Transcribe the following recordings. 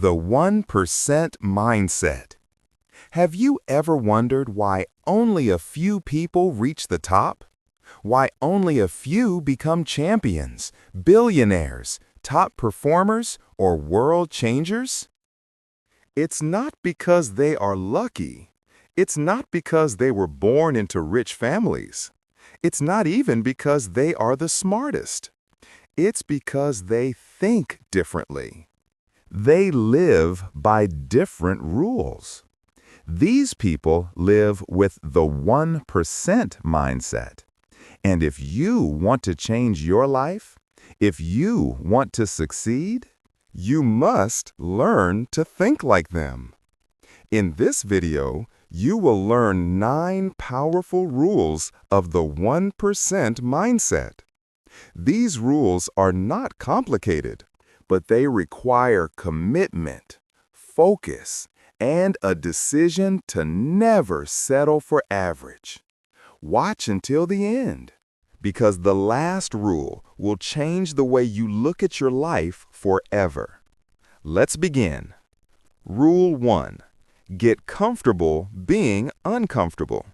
The 1% mindset. Have you ever wondered why only a few people reach the top? Why only a few become champions, billionaires, top performers, or world changers? It's not because they are lucky. It's not because they were born into rich families. It's not even because they are the smartest. It's because they think differently. They live by different rules. These people live with the 1% mindset. And if you want to change your life, if you want to succeed, you must learn to think like them. In this video, you will learn 9 powerful rules of the 1% mindset. These rules are not complicated, but they require commitment, focus, and a decision to never settle for average. Watch until the end, because the last rule will change the way you look at your life forever. Let's begin. Rule 1. Get comfortable being uncomfortable.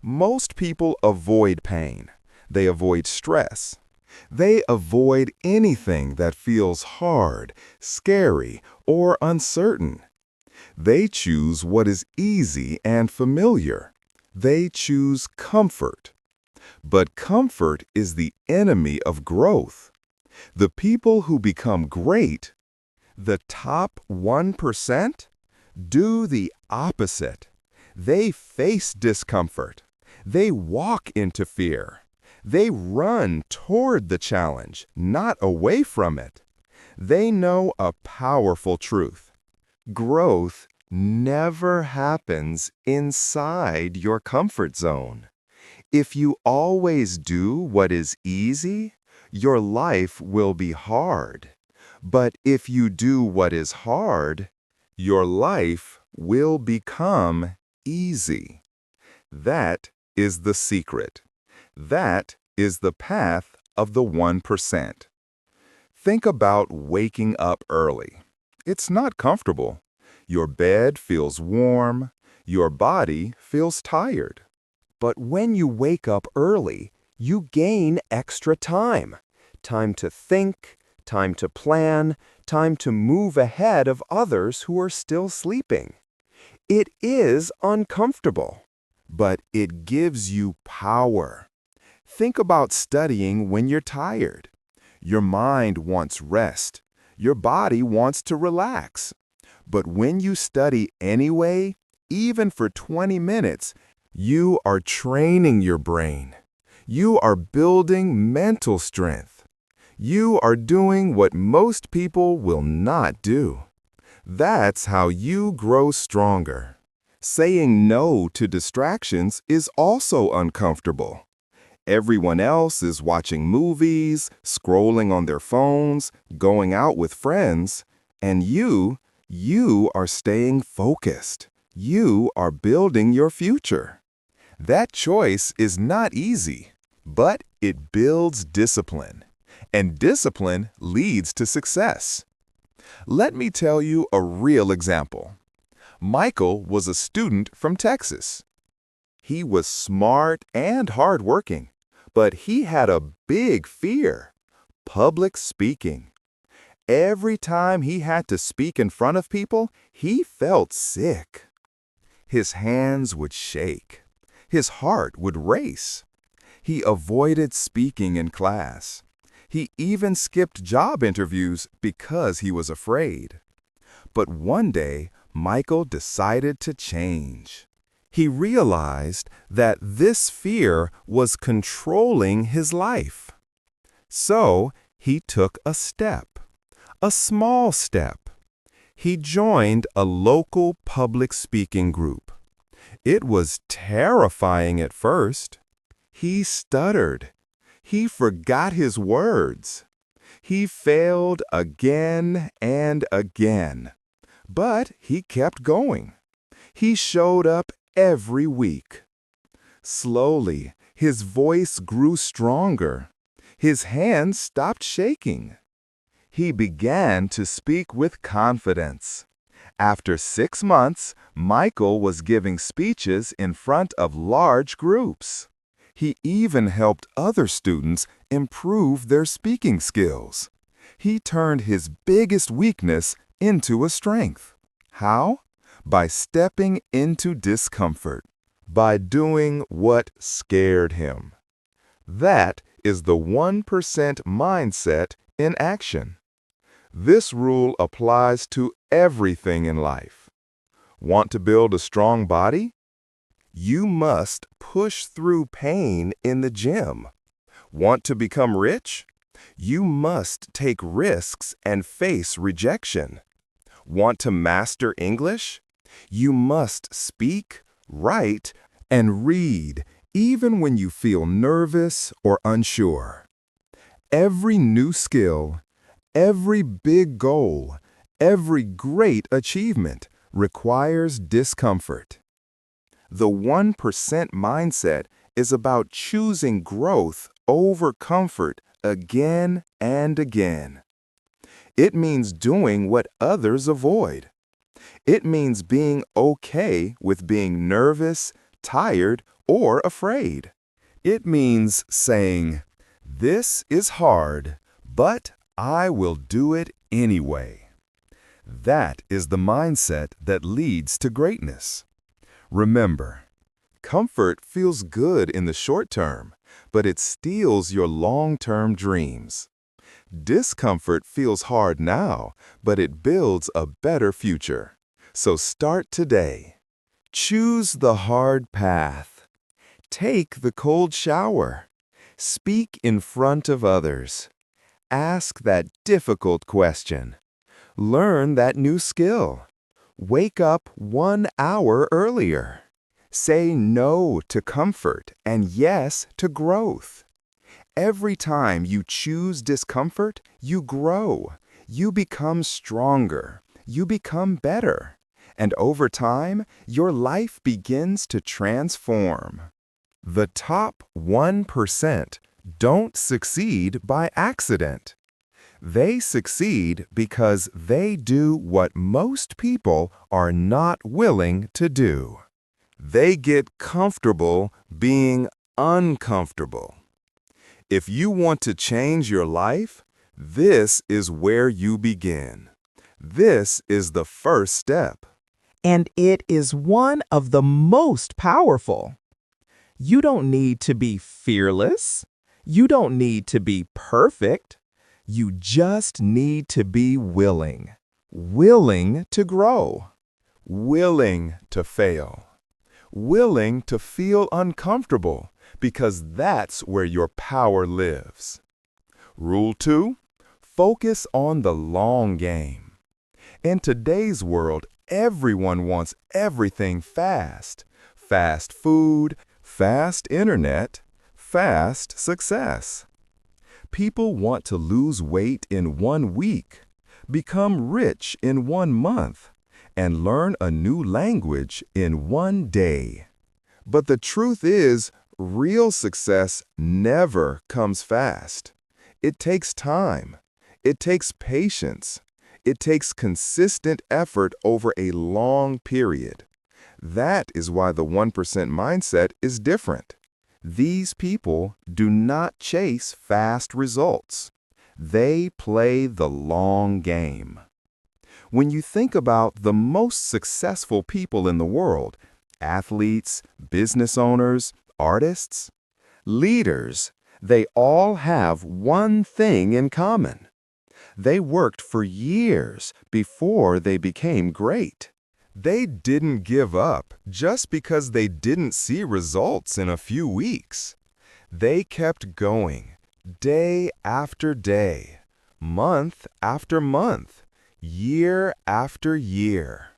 Most people avoid pain. They avoid stress. They avoid anything that feels hard, scary, or uncertain. They choose what is easy and familiar. They choose comfort. But comfort is the enemy of growth. The people who become great, the top 1%, do the opposite. They face discomfort. They walk into fear. They run toward the challenge, not away from it. They know a powerful truth. Growth never happens inside your comfort zone. If you always do what is easy, your life will be hard. But if you do what is hard, your life will become easy. That is the secret. That is the path of the 1%. Think about waking up early. It's not comfortable. Your bed feels warm. Your body feels tired. But when you wake up early, you gain extra time. Time to think, time to plan, time to move ahead of others who are still sleeping. It is uncomfortable, but it gives you power. Think about studying when you're tired. Your mind wants rest. Your body wants to relax. But when you study anyway, even for 20 minutes, you are training your brain. You are building mental strength. You are doing what most people will not do. That's how you grow stronger. Saying no to distractions is also uncomfortable. Everyone else is watching movies, scrolling on their phones, going out with friends, and you are staying focused. You are building your future. That choice is not easy, but it builds discipline, and discipline leads to success. Let me tell you a real example. Michael was a student from Texas. He was smart and hardworking, but he had a big fear: public speaking. Every time he had to speak in front of people, he felt sick. His hands would shake. His heart would race. He avoided speaking in class. He even skipped job interviews because he was afraid. But one day, Michael decided to change. He realized that this fear was controlling his life. So he took a step, a small step. He joined a local public speaking group. It was terrifying at first. He stuttered. He forgot his words. He failed again and again. But he kept going. He showed up every week. Slowly, his voice grew stronger. His hands stopped shaking. He began to speak with confidence. After 6 months, Michael was giving speeches in front of large groups. He even helped other students improve their speaking skills. He turned his biggest weakness into a strength. How? By stepping into discomfort, by doing what scared him. That is the 1% mindset in action. This rule applies to everything in life. Want to build a strong body? You must push through pain in the gym. Want to become rich? You must take risks and face rejection. Want to master English? You must speak, write, and read even when you feel nervous or unsure. Every new skill, every big goal, every great achievement requires discomfort. The 1% mindset is about choosing growth over comfort again and again. It means doing what others avoid. It means being okay with being nervous, tired, or afraid. It means saying, "This is hard, but I will do it anyway." That is the mindset that leads to greatness. Remember, comfort feels good in the short term, but it steals your long-term dreams. Discomfort feels hard now, but it builds a better future. So start today. Choose the hard path. Take the cold shower. Speak in front of others. Ask that difficult question. Learn that new skill. Wake up 1 hour earlier. Say no to comfort and yes to growth. Every time you choose discomfort, you grow. You become stronger. You become better. And over time, your life begins to transform. The top 1% don't succeed by accident. They succeed because they do what most people are not willing to do. They get comfortable being uncomfortable. If you want to change your life, this is where you begin. This is the first step. And it is one of the most powerful. You don't need to be fearless. You don't need to be perfect. You just need to be willing. Willing to grow. Willing to fail. Willing to feel uncomfortable, because that's where your power lives. Rule 2, focus on the long game. In today's world, everyone wants everything fast. Fast food, fast internet, fast success. People want to lose weight in 1 week, become rich in 1 month, and learn a new language in 1 day. But the truth is, real success never comes fast. It takes time. It takes patience. It takes consistent effort over a long period. That is why the 1% mindset is different. These people do not chase fast results. They play the long game. When you think about the most successful people in the world, athletes, business owners, artists, leaders, they all have one thing in common. They worked for years before they became great. They didn't give up just because they didn't see results in a few weeks. They kept going, day after day, month after month, year after year.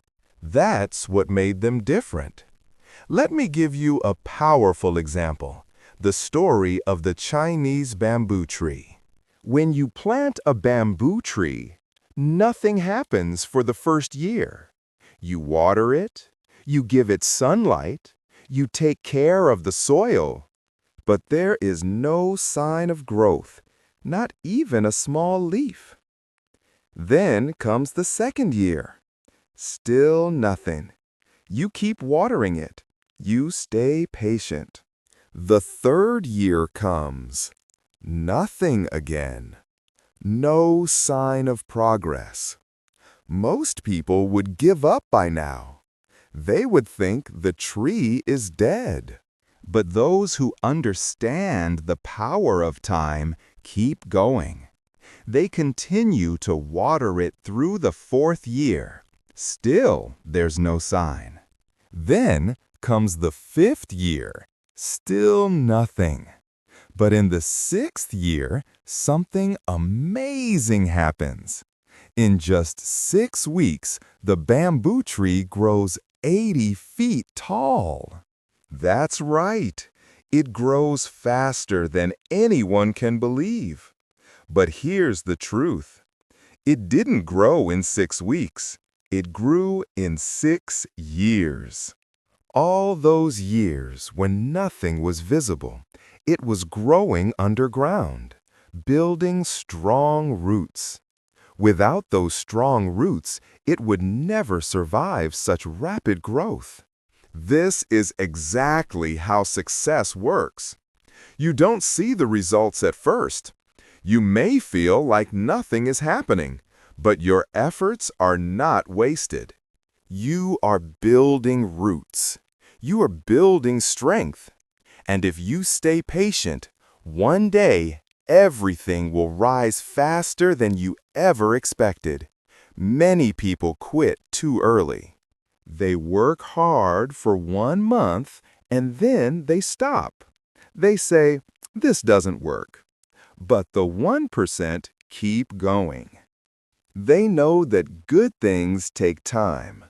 That's what made them different. Let me give you a powerful example, the story of the Chinese bamboo tree. When you plant a bamboo tree, nothing happens for the first year. You water it, you give it sunlight, you take care of the soil, but there is no sign of growth, not even a small leaf. Then comes the second year. Still nothing. You keep watering it. You stay patient. The third year comes. Nothing again. No sign of progress. Most people would give up by now. They would think the tree is dead. But those who understand the power of time keep going. They continue to water it through the fourth year. Still, there's no sign. Then comes the fifth year. Still nothing. But in the sixth year, something amazing happens. In just 6 weeks, the bamboo tree grows 80 feet tall. That's right. It grows faster than anyone can believe. But here's the truth. It didn't grow in 6 weeks. It grew in 6 years. All those years when nothing was visible, it was growing underground, building strong roots. Without those strong roots, it would never survive such rapid growth. This is exactly how success works. You don't see the results at first. You may feel like nothing is happening, but your efforts are not wasted. You are building roots. You are building strength. And if you stay patient, one day everything will rise faster than you ever expected. Many people quit too early. They work hard for 1 month and then they stop. They say, "This doesn't work." But the 1% keep going. They know that good things take time.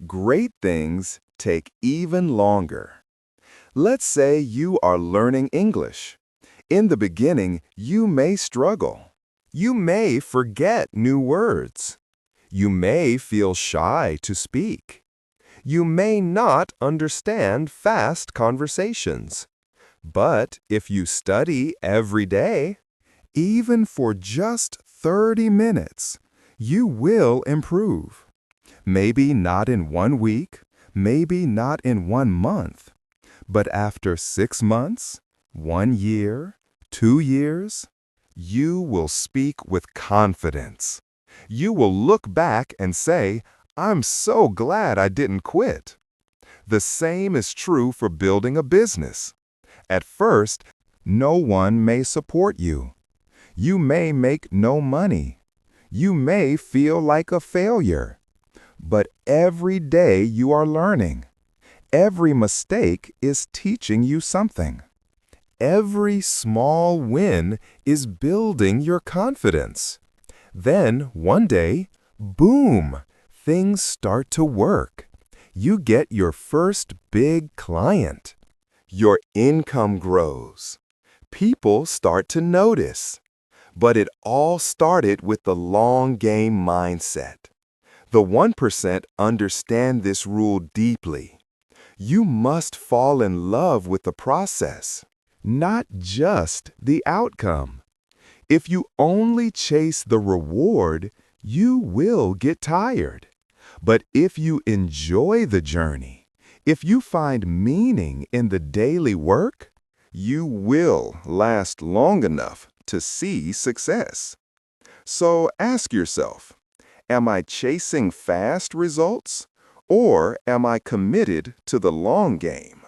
Great things take even longer. Let's say you are learning English. In the beginning, you may struggle. You may forget new words. You may feel shy to speak. You may not understand fast conversations. But if you study every day, even for just 30 minutes, you will improve. Maybe not in 1 week, maybe not in 1 month, but after 6 months, 1 year, 2 years, you will speak with confidence. You will look back and say, "I'm so glad I didn't quit." The same is true for building a business. At first, no one may support you. You may make no money. You may feel like a failure. But every day you are learning. Every mistake is teaching you something. Every small win is building your confidence. Then, one day, boom, things start to work. You get your first big client. Your income grows. People start to notice. But it all started with the long game mindset. The 1% understand this rule deeply. You must fall in love with the process, not just the outcome. If you only chase the reward, you will get tired. But if you enjoy the journey, if you find meaning in the daily work, you will last long enough to see success. So ask yourself, am I chasing fast results, or am I committed to the long game?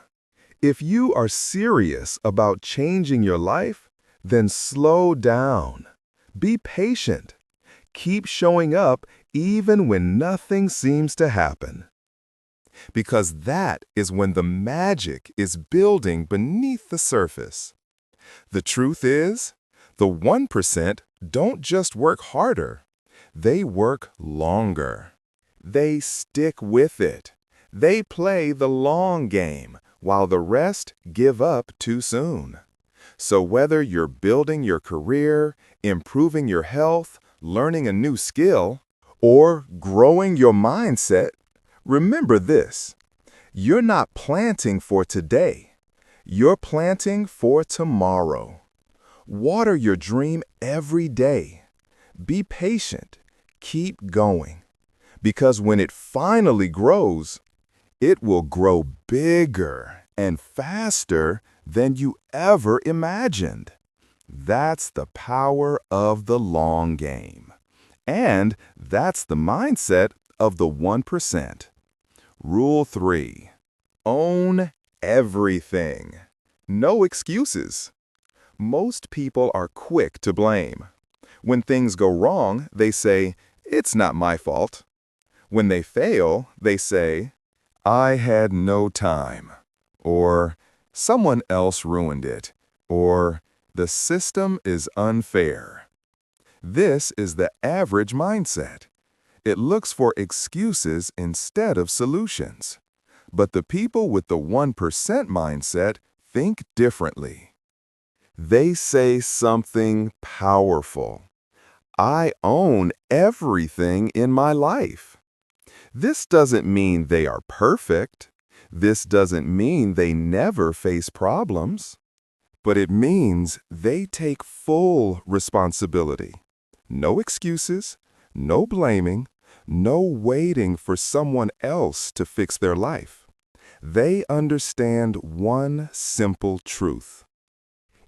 If you are serious about changing your life, then slow down. Be patient. Keep showing up even when nothing seems to happen. Because that is when the magic is building beneath the surface. The truth is, the 1% don't just work harder, they work longer. They stick with it. They play the long game, while the rest give up too soon. So whether you're building your career, improving your health, learning a new skill, or growing your mindset, remember this: you're not planting for today. You're planting for tomorrow. Water your dream every day. Be patient. Keep going, because when it finally grows, it will grow bigger and faster than you ever imagined. That's the power of the long game. And that's the mindset of the 1%. Rule 3. Own everything. No excuses. Most people are quick to blame. When things go wrong, they say, "It's not my fault." When they fail, they say, "I had no time," or "Someone else ruined it," or "The system is unfair." This is the average mindset. It looks for excuses instead of solutions. But the people with the 1% mindset think differently. They say something powerful. I own everything in my life. This doesn't mean they are perfect. This doesn't mean they never face problems. But it means they take full responsibility. No excuses, no blaming, no waiting for someone else to fix their life. They understand one simple truth.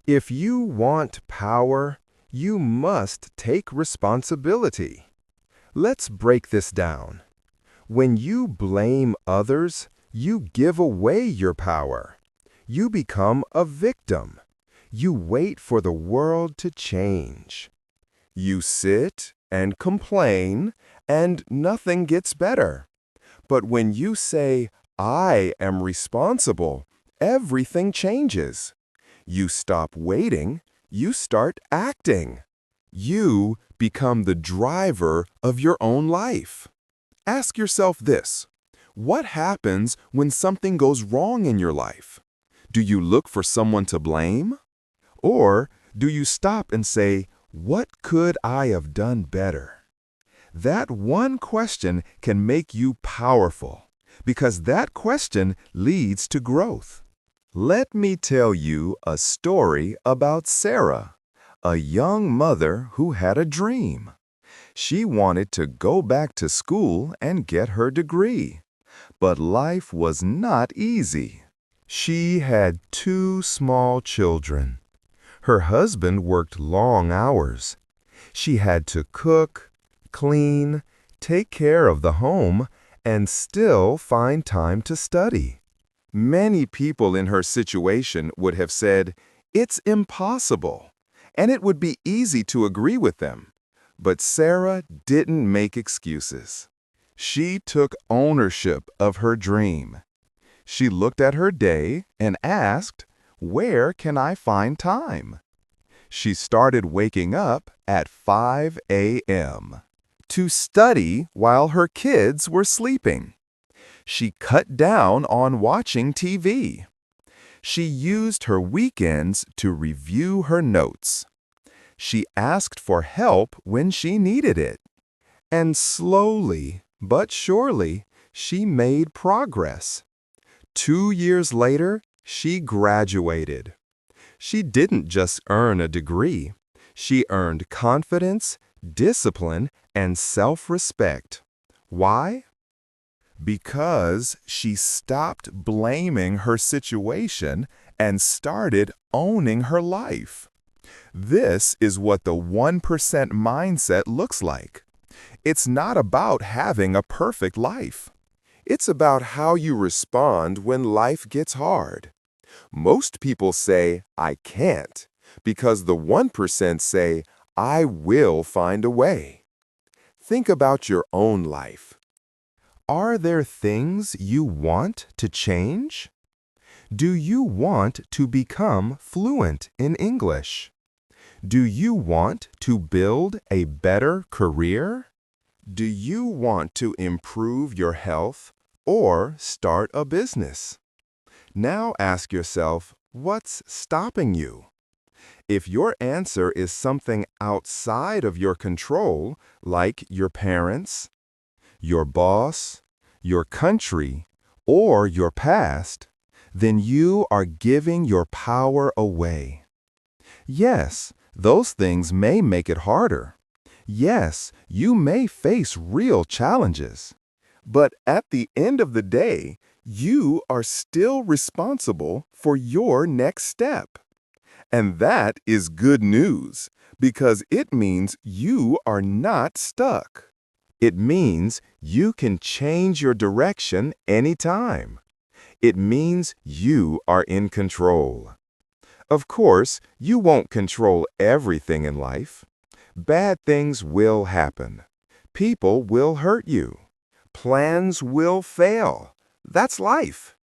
If you want power, you must take responsibility. Let's break this down. When you blame others, you give away your power. You become a victim. You wait for the world to change. You sit and complain, and nothing gets better. But when you say, "I am responsible," everything changes. You stop waiting, you start acting. You become the driver of your own life. Ask yourself this: what happens when something goes wrong in your life? Do you look for someone to blame? Or do you stop and say, "What could I have done better?" That one question can make you powerful, because that question leads to growth. Let me tell you a story about Sarah, a young mother who had a dream. She wanted to go back to school and get her degree. But life was not easy. She had 2 small children. Her husband worked long hours. She had to cook, clean, take care of the home, and still find time to study. Many people in her situation would have said, "It's impossible," and it would be easy to agree with them. But Sarah didn't make excuses. She took ownership of her dream. She looked at her day and asked, "Where can I find time?" She started waking up at 5 a.m. to study while her kids were sleeping. She cut down on watching TV. She used her weekends to review her notes. She asked for help when she needed it. And slowly but surely, she made progress. 2 years later, she graduated. She didn't just earn a degree. She earned confidence, discipline, and self-respect. Why? Because she stopped blaming her situation and started owning her life. This is what the 1% mindset looks like. It's not about having a perfect life. It's about how you respond when life gets hard. Most people say, "I can't," because the 1% say, "I will find a way." Think about your own life. Are there things you want to change? Do you want to become fluent in English? Do you want to build a better career? Do you want to improve your health or start a business? Now ask yourself, what's stopping you? If your answer is something outside of your control, like your parents, your boss, your country, or your past, then you are giving your power away. Yes, those things may make it harder. Yes, you may face real challenges, but at the end of the day, you are still responsible for your next step. And that is good news because it means you are not stuck. It means you can change your direction anytime. It means you are in control. Of course, you won't control everything in life. Bad things will happen. People will hurt you. Plans will fail. That's life.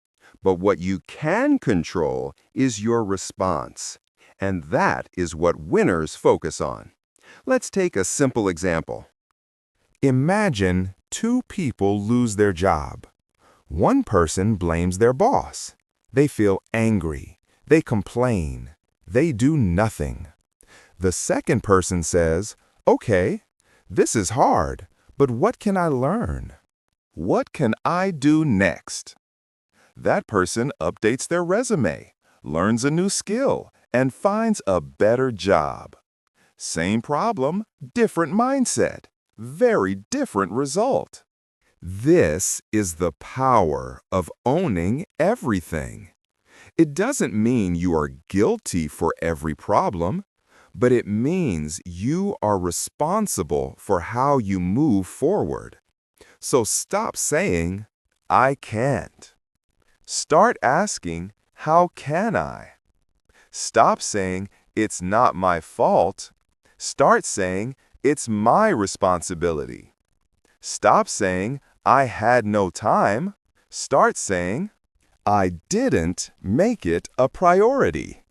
But what you can control is your response. And that is what winners focus on. Let's take a simple example. Imagine two people lose their job. One person blames their boss. They feel angry. They complain. They do nothing. The second person says, "Okay, this is hard, but what can I learn? What can I do next?" That person updates their resume, learns a new skill, and finds a better job. Same problem, different mindset. Very different result. This is the power of owning everything. It doesn't mean you are guilty for every problem, but it means you are responsible for how you move forward. So stop saying, "I can't." Start asking, "How can I?" Stop saying, "It's not my fault." Start saying, "It's my responsibility." Stop saying, "I had no time." Start saying, "I didn't make it a priority."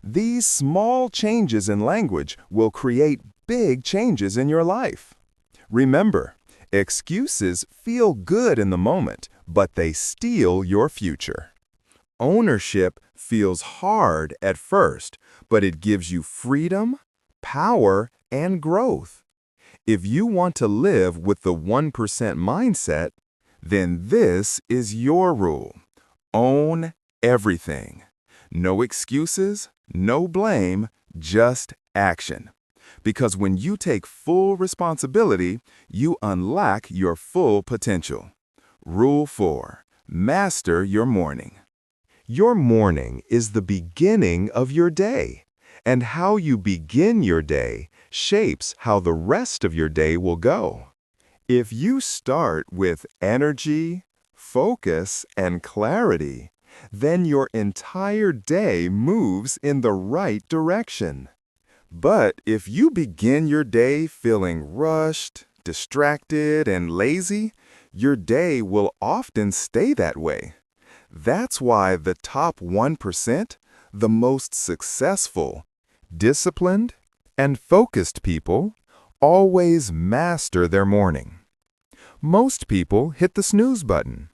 These small changes in language will create big changes in your life. Remember, excuses feel good in the moment, but they steal your future. Ownership feels hard at first, but it gives you freedom, power, and growth. If you want to live with the 1% mindset, then this is your rule. Own everything. No excuses, no blame, just action. Because when you take full responsibility, you unlock your full potential. Rule 4. Master your morning. Your morning is the beginning of your day, and how you begin your day shapes how the rest of your day will go. If you start with energy, focus, and clarity, then your entire day moves in the right direction. But if you begin your day feeling rushed, distracted, and lazy, your day will often stay that way. That's why the top 1%, the most successful, disciplined, and focused people, always master their morning. Most people hit the snooze button.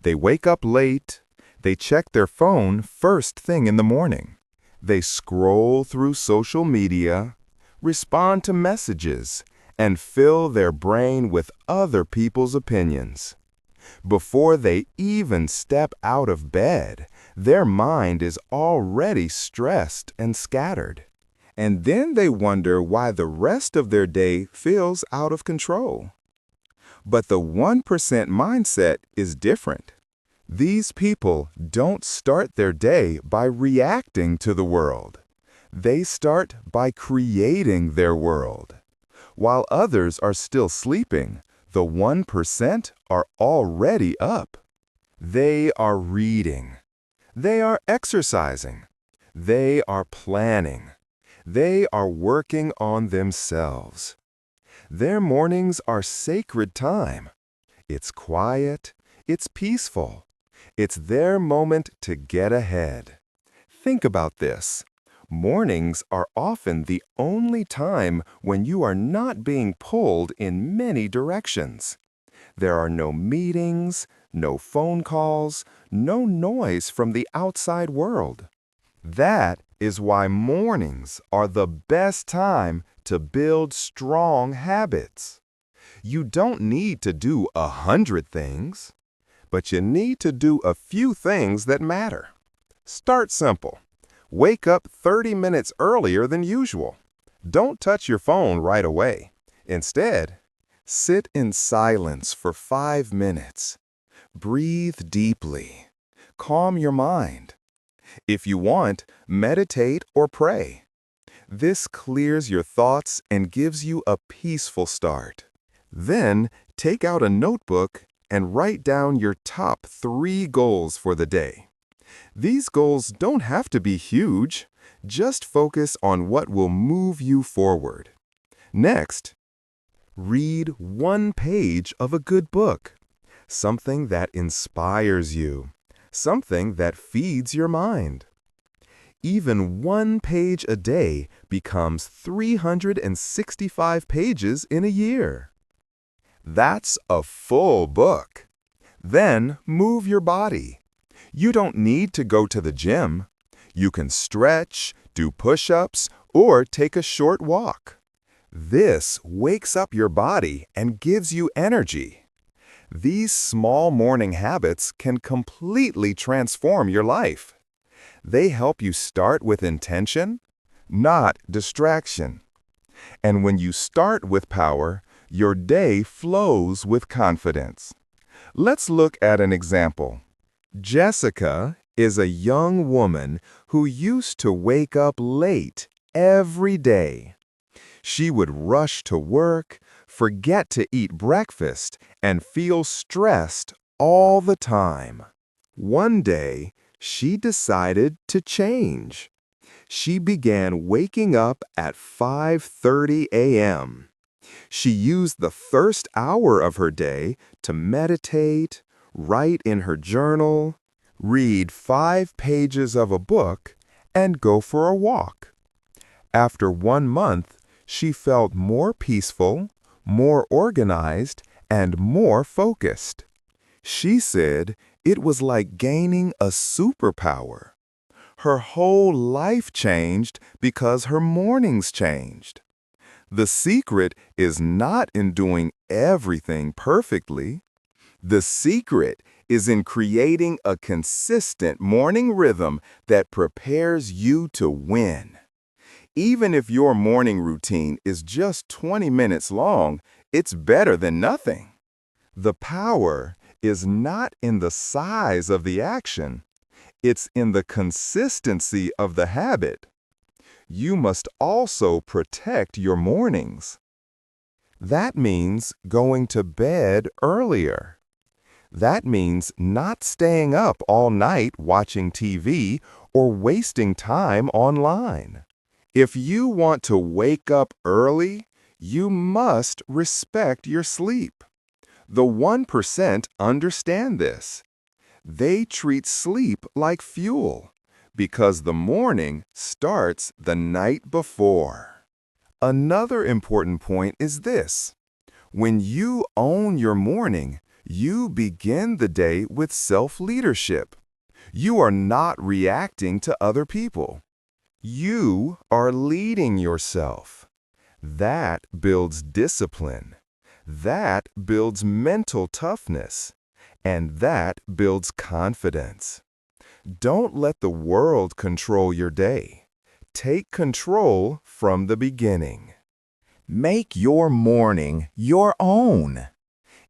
They wake up late. They check their phone first thing in the morning. They scroll through social media, respond to messages, and fill their brain with other people's opinions. Before they even step out of bed, their mind is already stressed and scattered. And then they wonder why the rest of their day feels out of control. But the 1% mindset is different. These people don't start their day by reacting to the world. They start by creating their world. While others are still sleeping, the 1% are already up. They are reading. They are exercising. They are planning. They are working on themselves. Their mornings are sacred time. It's quiet. It's peaceful. It's their moment to get ahead. Think about this. Mornings are often the only time when you are not being pulled in many directions. There are no meetings, no phone calls, no noise from the outside world. That is why mornings are the best time to build strong habits. You don't need to do 100 things, but you need to do a few things that matter. Start simple. Wake up 30 minutes earlier than usual. Don't touch your phone right away. Instead, sit in silence for 5 minutes. Breathe deeply. Calm your mind. If you want, meditate or pray. This clears your thoughts and gives you a peaceful start. Then, take out a notebook and write down your top 3 goals for the day. These goals don't have to be huge. Just focus on what will move you forward. Next, read 1 page of a good book. Something that inspires you. Something that feeds your mind. Even 1 page a day becomes 365 pages in a year. That's a full book. Then move your body. You don't need to go to the gym. You can stretch, do push-ups, or take a short walk. This wakes up your body and gives you energy. These small morning habits can completely transform your life. They help you start with intention, not distraction. And when you start with power, your day flows with confidence. Let's look at an example. Jessica is a young woman who used to wake up late every day. She would rush to work, forget to eat breakfast, and feel stressed all the time. One day, she decided to change. She began waking up at 5:30 a.m. She used the first hour of her day to meditate, write in her journal, read 5 pages of a book, and go for a walk. After 1 month, she felt more peaceful, more organized, and more focused. She said it was like gaining a superpower. Her whole life changed because her mornings changed. The secret is not in doing everything perfectly. The secret is in creating a consistent morning rhythm that prepares you to win. Even if your morning routine is just 20 minutes long, it's better than nothing. The power is not in the size of the action. It's in the consistency of the habit. You must also protect your mornings. That means going to bed earlier. That means not staying up all night watching TV or wasting time online. If you want to wake up early, you must respect your sleep. The 1% understand this. They treat sleep like fuel because the morning starts the night before. Another important point is this. When you own your morning, you begin the day with self-leadership. You are not reacting to other people. You are leading yourself. That builds discipline. That builds mental toughness. And that builds confidence. Don't let the world control your day. Take control from the beginning. Make your morning your own.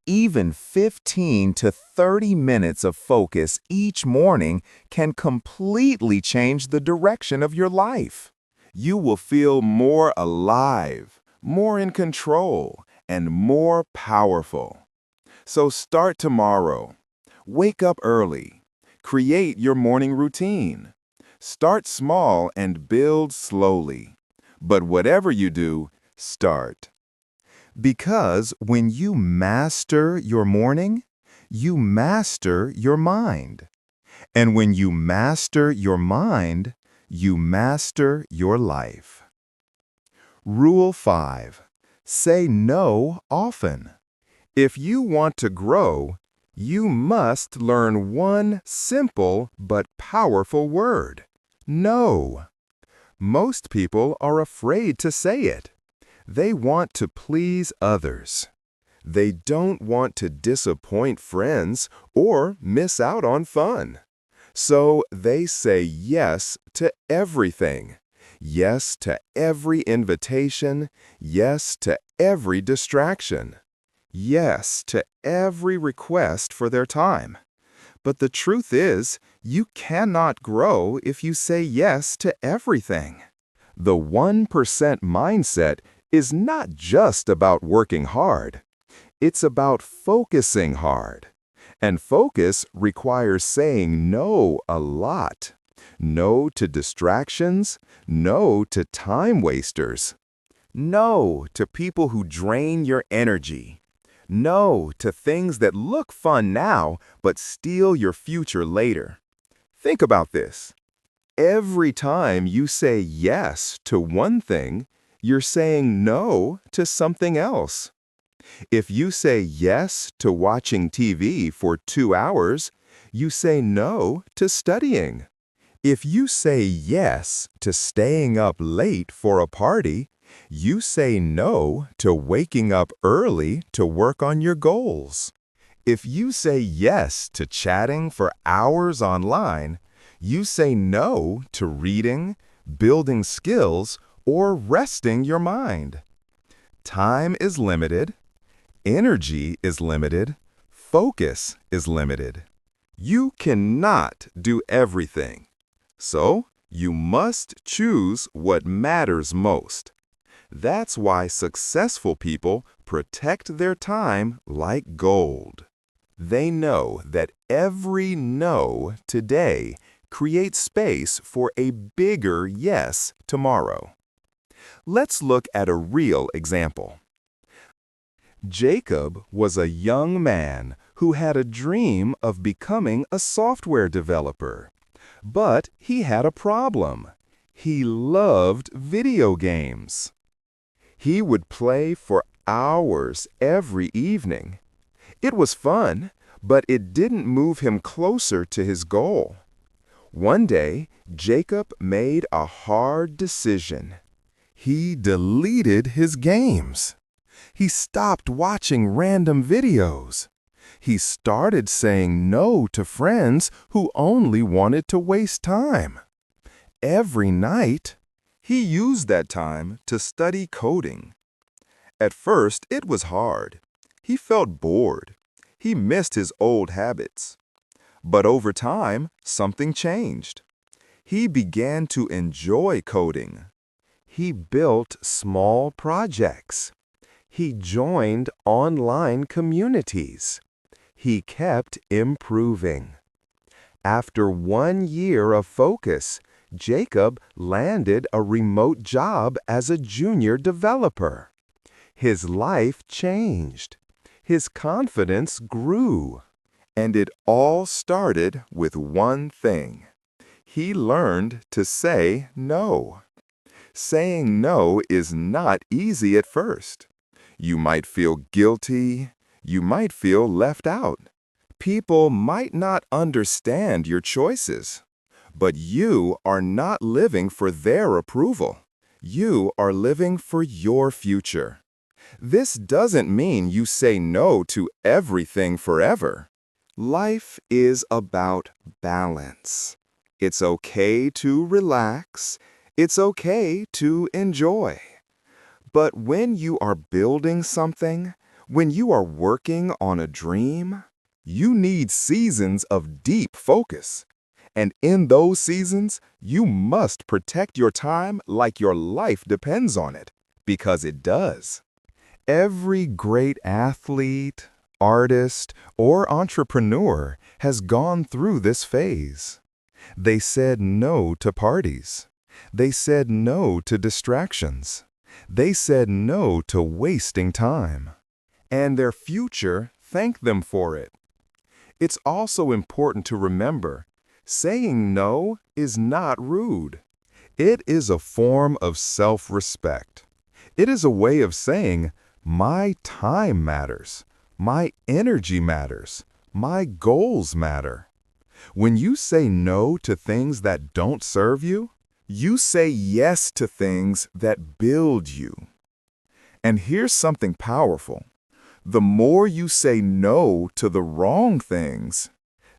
Even 15 to 30 minutes of focus each morning can completely change the direction of your life. You will feel more alive, more in control, and more powerful. So start tomorrow. Wake up early. Create your morning routine. Start small and build slowly. But whatever you do, start. Because when you master your morning, you master your mind. And when you master your mind, you master your life. Rule 5. Say no often. If you want to grow, you must learn one simple but powerful word. No. Most people are afraid to say it. They want to please others. They don't want to disappoint friends or miss out on fun. So they say yes to everything. Yes to every invitation. Yes to every distraction. Yes to every request for their time. But the truth is, you cannot grow if you say yes to everything. The 1% mindset is not just about working hard. It's about focusing hard. And focus requires saying no a lot. No to distractions, no to time wasters. No to people who drain your energy. No to things that look fun now but steal your future later. Think about this. Every time you say yes to one thing, you're saying no to something else. If you say yes to watching TV for 2 hours, you say no to studying. If you say yes to staying up late for a party, you say no to waking up early to work on your goals. If you say yes to chatting for hours online, you say no to reading, building skills, or resting your mind. Time is limited. Energy is limited. Focus is limited. You cannot do everything. So, you must choose what matters most. That's why successful people protect their time like gold. They know that every no today creates space for a bigger yes tomorrow. Let's look at a real example. Jacob was a young man who had a dream of becoming a software developer. But he had a problem. He loved video games. He would play for hours every evening. It was fun, but it didn't move him closer to his goal. One day, Jacob made a hard decision. He deleted his games. He stopped watching random videos. He started saying no to friends who only wanted to waste time. Every night, he used that time to study coding. At first, it was hard. He felt bored. He missed his old habits. But over time, something changed. He began to enjoy coding. He built small projects. He joined online communities. He kept improving. After 1 year of focus, Jacob landed a remote job as a junior developer. His life changed. His confidence grew. And it all started with one thing. He learned to say no. Saying no is not easy at first. You might feel guilty. You might feel left out. People might not understand your choices. But you are not living for their approval. You are living for your future. This doesn't mean you say no to everything forever. Life is about balance. It's okay to relax. It's okay to enjoy. But when you are building something, when you are working on a dream, you need seasons of deep focus. And in those seasons, you must protect your time like your life depends on it, because it does. Every great athlete, artist, or entrepreneur has gone through this phase. They said no to parties. They said no to distractions. They said no to wasting time. And their future thanked them for it. It's also important to remember, saying no is not rude. It is a form of self-respect. It is a way of saying, my time matters. My energy matters. My goals matter. When you say no to things that don't serve you, you say yes to things that build you. And here's something powerful. The more you say no to the wrong things,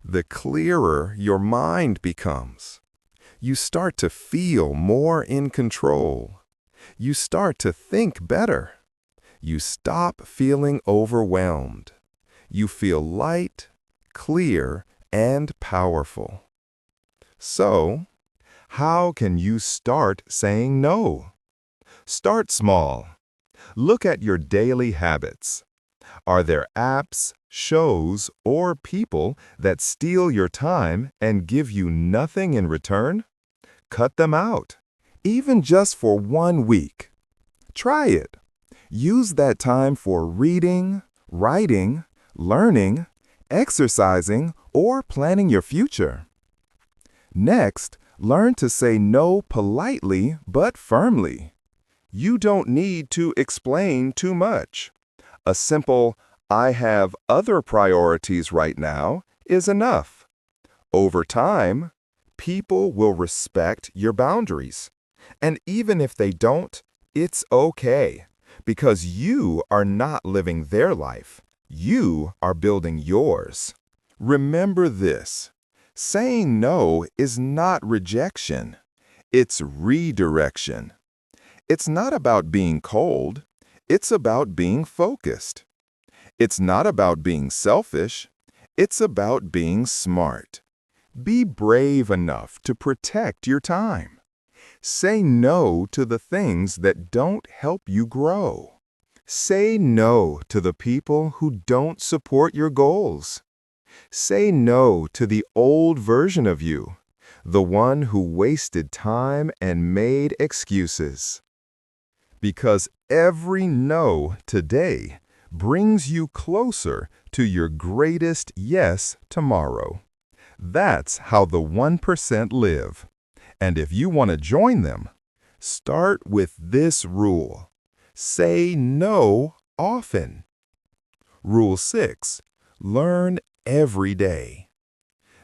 the clearer your mind becomes. You start to feel more in control. You start to think better. You stop feeling overwhelmed. You feel light, clear, and powerful. So, how can you start saying no? Start small. Look at your daily habits. Are there apps, shows, or people that steal your time and give you nothing in return? Cut them out, even just for 1 week. Try it. Use that time for reading, writing, learning, exercising, or planning your future. Next, learn to say no politely but firmly. You don't need to explain too much. A simple, "I have other priorities right now," is enough. Over time, people will respect your boundaries. And even if they don't, it's okay, because you are not living their life. You are building yours. Remember this: saying no is not rejection. It's redirection. It's not about being cold. It's about being focused. It's not about being selfish. It's about being smart. Be brave enough to protect your time. Say no to the things that don't help you grow. Say no to the people who don't support your goals. Say no to the old version of you, the one who wasted time and made excuses. Because every no today brings you closer to your greatest yes tomorrow. That's how the 1% live. And if you want to join them, start with this rule: say no often. Rule 6. Learn every day.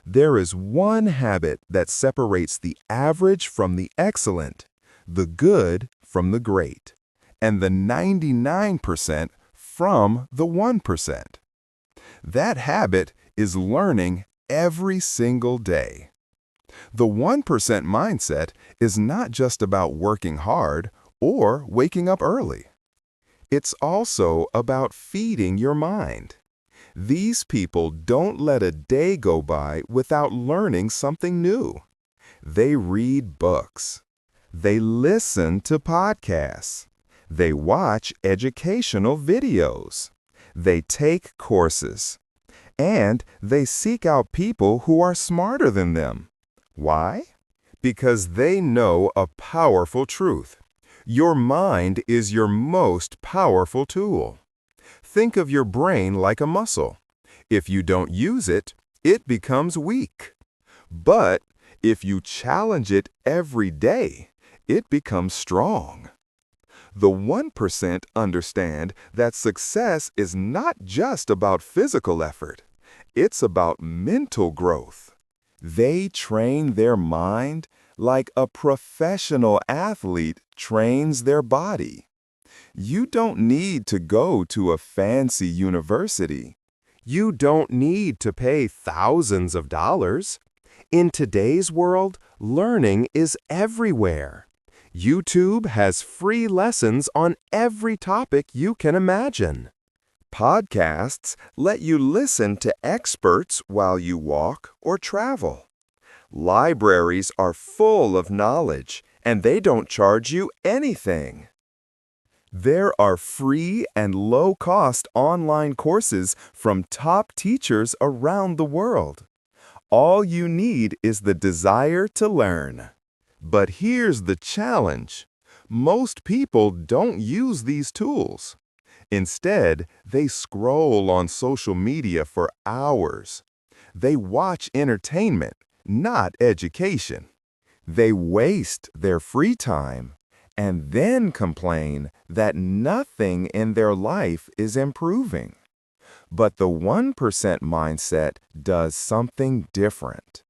There is one habit that separates the average from the excellent, the good from the great, and the 99% from the 1%. That habit is learning every single day. The 1% mindset is not just about working hard or waking up early. It's also about feeding your mind. These people don't let a day go by without learning something new. They read books. They listen to podcasts. They watch educational videos. They take courses. And they seek out people who are smarter than them. Why? Because they know a powerful truth. Your mind is your most powerful tool. Think of your brain like a muscle. If you don't use it, it becomes weak. But if you challenge it every day, it becomes strong. The 1% understand that success is not just about physical effort. It's about mental growth. They train their mind like a professional athlete trains their body. You don't need to go to a fancy university. You don't need to pay thousands of dollars. In today's world, learning is everywhere. YouTube has free lessons on every topic you can imagine. Podcasts let you listen to experts while you walk or travel. Libraries are full of knowledge, and they don't charge you anything. There are free and low-cost online courses from top teachers around the world. All you need is the desire to learn. But here's the challenge: most people don't use these tools. Instead, they scroll on social media for hours. They watch entertainment, not education. They waste their free time and then complain that nothing in their life is improving. But the 1% mindset does something different.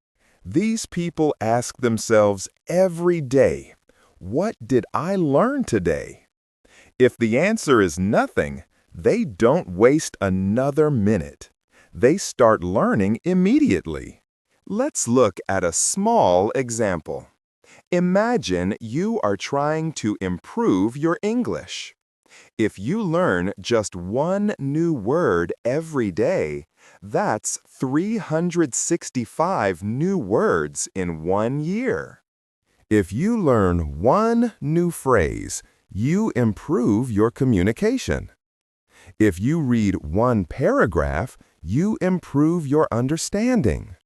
These people ask themselves every day, "What did I learn today?" If the answer is nothing, they don't waste another minute. They start learning immediately. Let's look at a small example. Imagine you are trying to improve your English. If you learn just one new word every day, that's 365 new words in 1 year. If you learn one new phrase, you improve your communication. If you read one paragraph, you improve your understanding.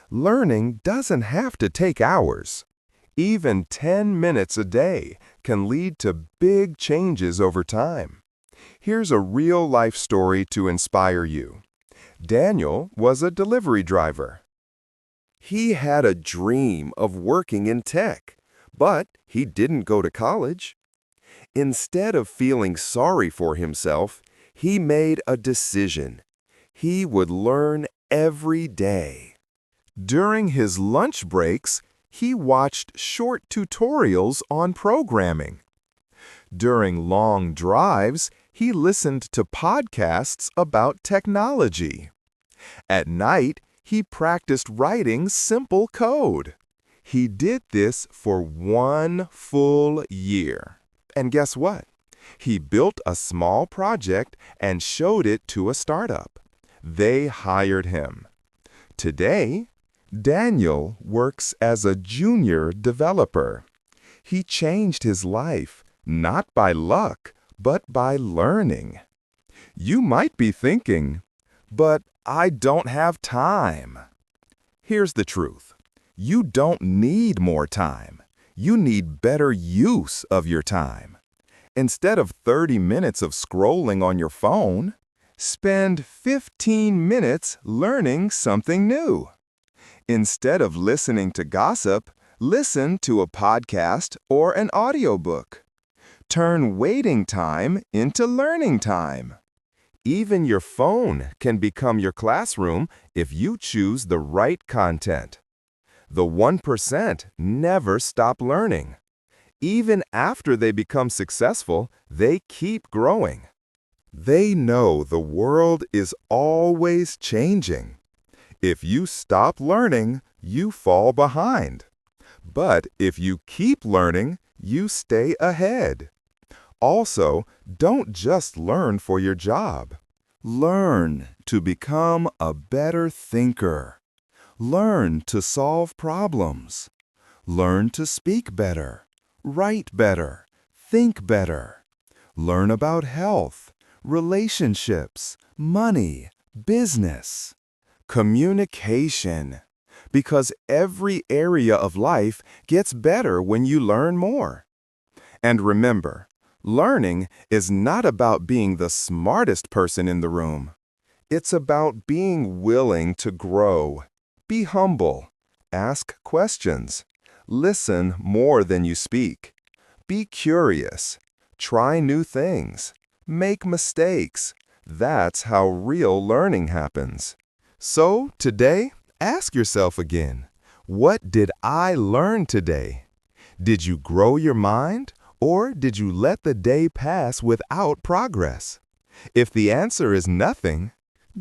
Learning doesn't have to take hours. Even 10 minutes a day can lead to big changes over time. Here's a real-life story to inspire you. Daniel was a delivery driver. He had a dream of working in tech, but he didn't go to college. Instead of feeling sorry for himself, he made a decision. He would learn every day. During his lunch breaks, he watched short tutorials on programming. During long drives, he listened to podcasts about technology. At night, he practiced writing simple code. He did this for 1 full year. And guess what? He built a small project and showed it to a startup. They hired him. Today, Daniel works as a junior developer. He changed his life, not by luck, but by learning. You might be thinking, but I don't have time. Here's the truth. You don't need more time. You need better use of your time. Instead of 30 minutes of scrolling on your phone, spend 15 minutes learning something new. Instead of listening to gossip, listen to a podcast or an audiobook. Turn waiting time into learning time. Even your phone can become your classroom if you choose the right content. The 1% never stop learning. Even after they become successful, they keep growing. They know the world is always changing. If you stop learning, you fall behind. But if you keep learning, you stay ahead. Also, don't just learn for your job. Learn to become a better thinker. Learn to solve problems. Learn to speak better. Write better, think better. Learn about health, relationships, money, business, communication. Because every area of life gets better when you learn more. And remember, learning is not about being the smartest person in the room. It's about being willing to grow. Be humble. Ask questions. Listen more than you speak. Be curious. Try new things. Make mistakes. That's how real learning happens. So, today, ask yourself again, what did I learn today? Did you grow your mind, or did you let the day pass without progress? If the answer is nothing,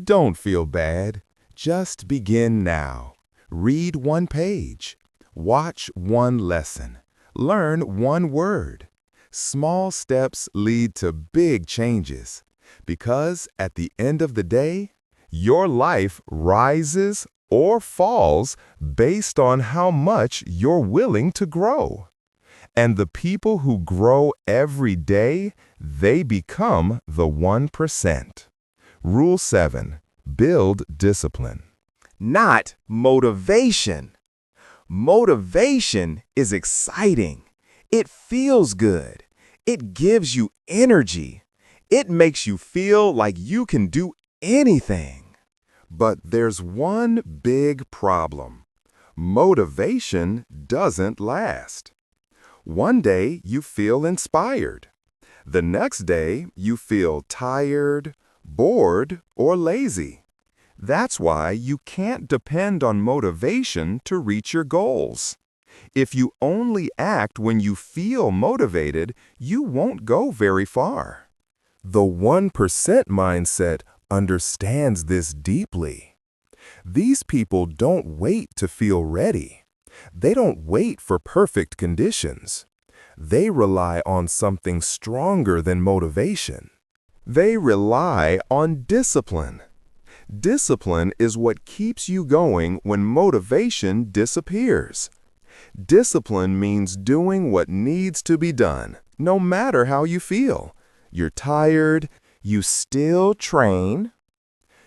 don't feel bad. Just begin now. Read one page. Watch one lesson. Learn one word. Small steps lead to big changes. Because at the end of the day, your life rises or falls based on how much you're willing to grow. And the people who grow every day, they become the 1%. Rule 7. Build discipline. Not motivation. Motivation is exciting. It feels good. It gives you energy. It makes you feel like you can do anything. But there's one big problem. Motivation doesn't last. One day you feel inspired. The next day you feel tired, bored, or lazy. That's why you can't depend on motivation to reach your goals. If you only act when you feel motivated, you won't go very far. The 1% mindset understands this deeply. These people don't wait to feel ready. They don't wait for perfect conditions. They rely on something stronger than motivation. They rely on discipline. Discipline is what keeps you going when motivation disappears. Discipline means doing what needs to be done, no matter how you feel. You're tired, you still train.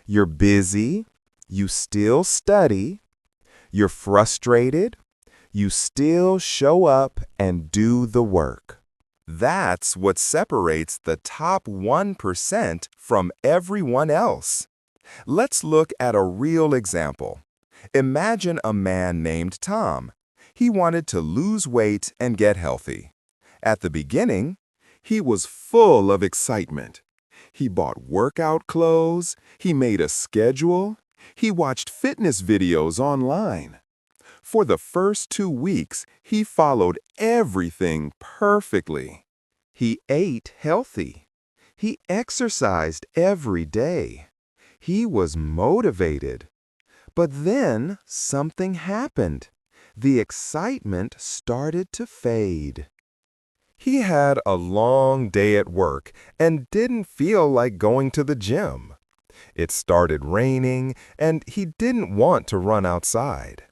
You're busy, you still study. You're frustrated, you still show up and do the work. That's what separates the top 1% from everyone else. Let's look at a real example. Imagine a man named Tom. He wanted to lose weight and get healthy. At the beginning, he was full of excitement. He bought workout clothes, he made a schedule, he watched fitness videos online. For the first 2 weeks, he followed everything perfectly. He ate healthy. He exercised every day. He was motivated. But then something happened. The excitement started to fade. He had a long day at work and didn't feel like going to the gym. It started raining, and he didn't want to run outside.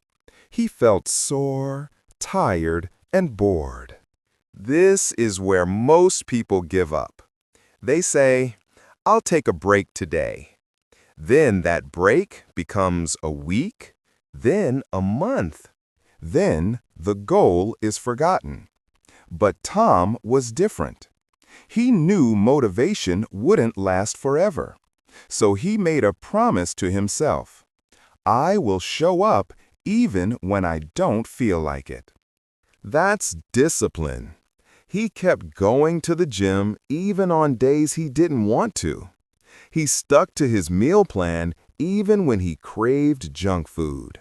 He felt sore, tired, and bored. This is where most people give up. They say, "I'll take a break today." Then that break becomes a week, then a month. Then the goal is forgotten. But Tom was different. He knew motivation wouldn't last forever. So he made a promise to himself. I will show up even when I don't feel like it. That's discipline. He kept going to the gym even on days he didn't want to. He stuck to his meal plan even when he craved junk food.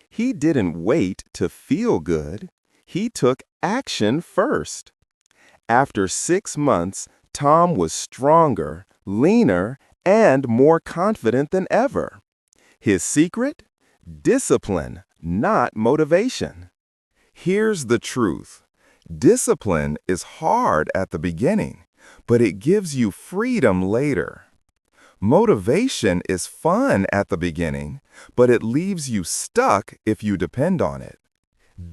He didn't wait to feel good. He took action first. After 6 months, Tom was stronger, leaner, and more confident than ever. His secret? Discipline, not motivation. Here's the truth. Discipline is hard at the beginning, but it gives you freedom later. Motivation is fun at the beginning, but it leaves you stuck if you depend on it.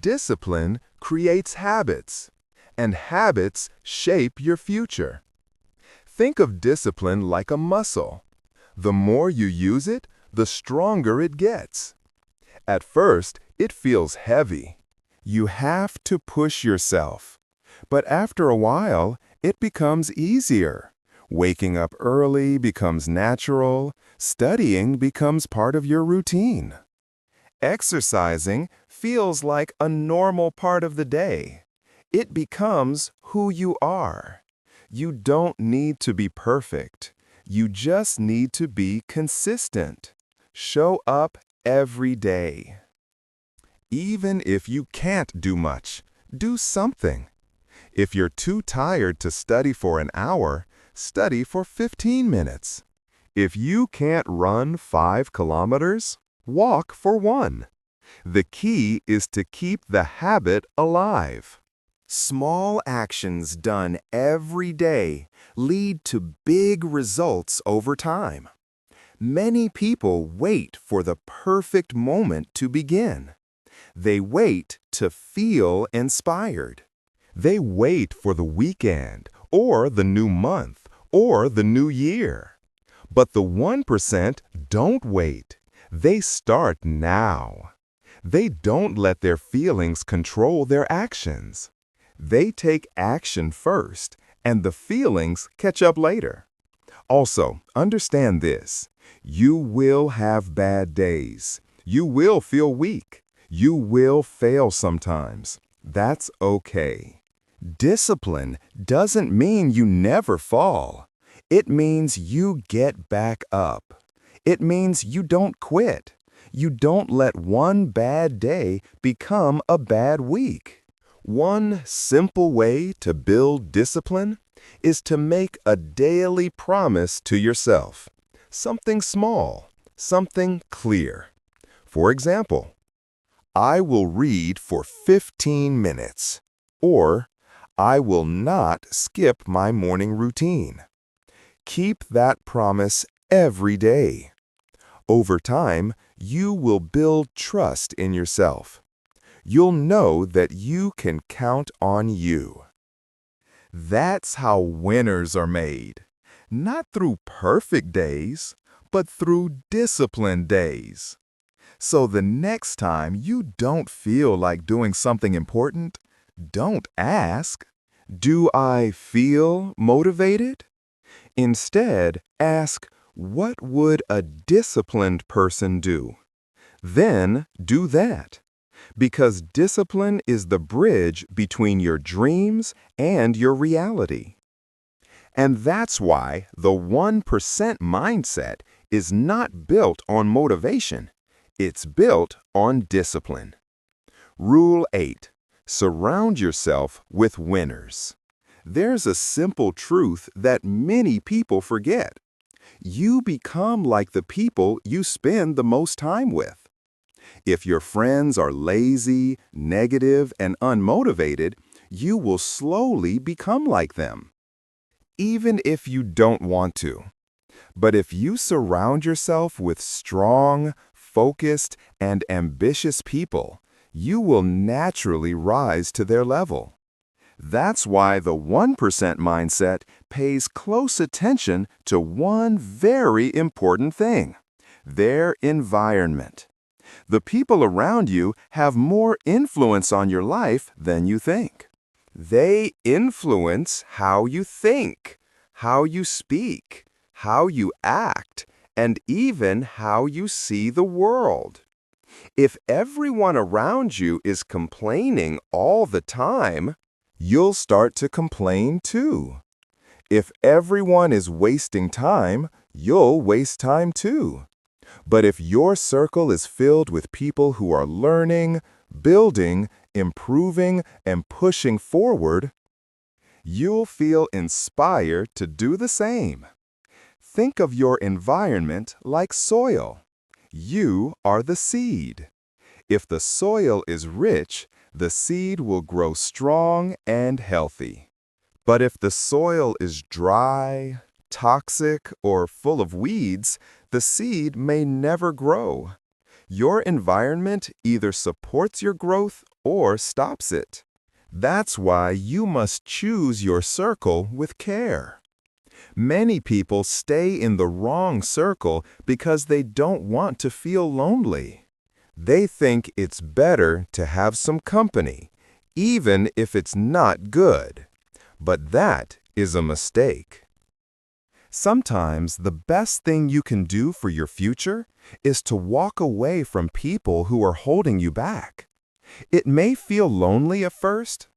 Discipline creates habits, and habits shape your future. Think of discipline like a muscle. The more you use it, the stronger it gets. At first, it feels heavy. You have to push yourself. But after a while, it becomes easier. Waking up early becomes natural. Studying becomes part of your routine. Exercising feels like a normal part of the day. It becomes who you are. You don't need to be perfect. You just need to be consistent. Show up every day. Even if you can't do much, do something. If you're too tired to study for an hour, study for 15 minutes. If you can't run 5 kilometers, walk for 1. The key is to keep the habit alive. Small actions done every day lead to big results over time. Many people wait for the perfect moment to begin. They wait to feel inspired. They wait for the weekend, or the new month, or the new year. But the 1% don't wait. They start now. They don't let their feelings control their actions. They take action first, and the feelings catch up later. Also, understand this. You will have bad days. You will feel weak. You will fail sometimes. That's okay. Discipline doesn't mean you never fall. It means you get back up. It means you don't quit. You don't let one bad day become a bad week. One simple way to build discipline is to make a daily promise to yourself. Something small, something clear. For example, I will read for 15 minutes, or I will not skip my morning routine. Keep that promise every day. Over time, you will build trust in yourself. You'll know that you can count on you. That's how winners are made. Not through perfect days, but through disciplined days. So the next time you don't feel like doing something important, don't ask, "Do I feel motivated?" Instead, ask, "What would a disciplined person do?" Then do that. Because discipline is the bridge between your dreams and your reality. And that's why the 1% mindset is not built on motivation. It's built on discipline. Rule 8. Surround yourself with winners. There's a simple truth that many people forget. You become like the people you spend the most time with. If your friends are lazy, negative, and unmotivated, you will slowly become like them, even if you don't want to. But if you surround yourself with strong, focused, and ambitious people, you will naturally rise to their level. That's why the 1% mindset pays close attention to one very important thing: their environment. The people around you have more influence on your life than you think. They influence how you think, how you speak, how you act, and even how you see the world. If everyone around you is complaining all the time, you'll start to complain too. If everyone is wasting time, you'll waste time too. But if your circle is filled with people who are learning, building, improving, and pushing forward, you'll feel inspired to do the same. Think of your environment like soil. You are the seed. If the soil is rich, the seed will grow strong and healthy. But if the soil is dry, toxic, or full of weeds, the seed may never grow. Your environment either supports your growth or stops it. That's why you must choose your circle with care. Many people stay in the wrong circle because they don't want to feel lonely. They think it's better to have some company, even if it's not good. But that is a mistake. Sometimes the best thing you can do for your future is to walk away from people who are holding you back. It may feel lonely at first,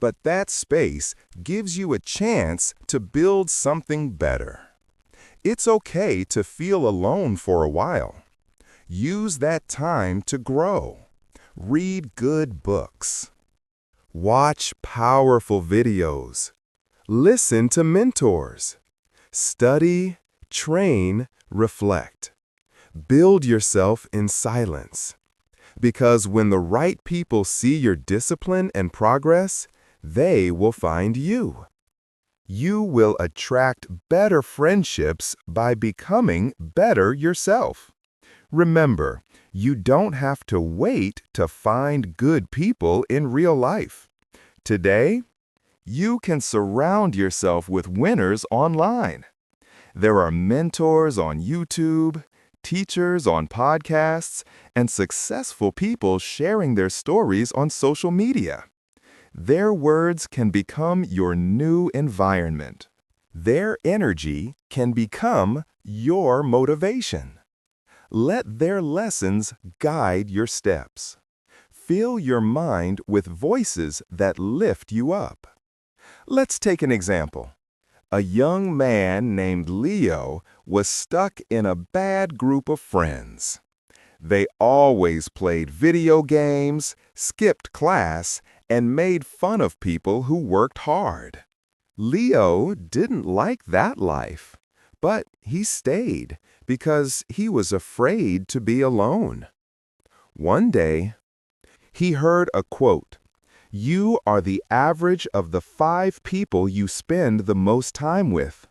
but that space gives you a chance to build something better. It's okay to feel alone for a while. Use that time to grow. Read good books. Watch powerful videos. Listen to mentors. Study, train, reflect. Build yourself in silence. Because when the right people see your discipline and progress, they will find you. You will attract better friendships by becoming better yourself. Remember, you don't have to wait to find good people in real life. Today, you can surround yourself with winners online. There are mentors on YouTube, teachers on podcasts, and successful people sharing their stories on social media. Their words can become your new environment. Their energy can become your motivation. Let their lessons guide your steps. Fill your mind with voices that lift you up. Let's take an example. A young man named Leo was stuck in a bad group of friends. They always played video games, skipped class, and made fun of people who worked hard. Leo didn't like that life, but he stayed because he was afraid to be alone. One day, he heard a quote, You are the average of the 5 people you spend the most time with.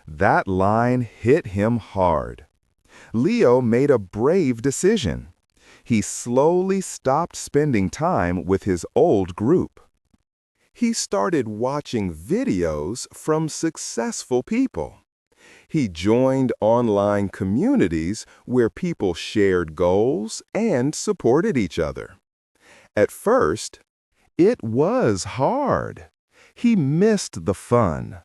That line hit him hard. Leo made a brave decision. He slowly stopped spending time with his old group. He started watching videos from successful people. He joined online communities where people shared goals and supported each other. At first, it was hard. He missed the fun.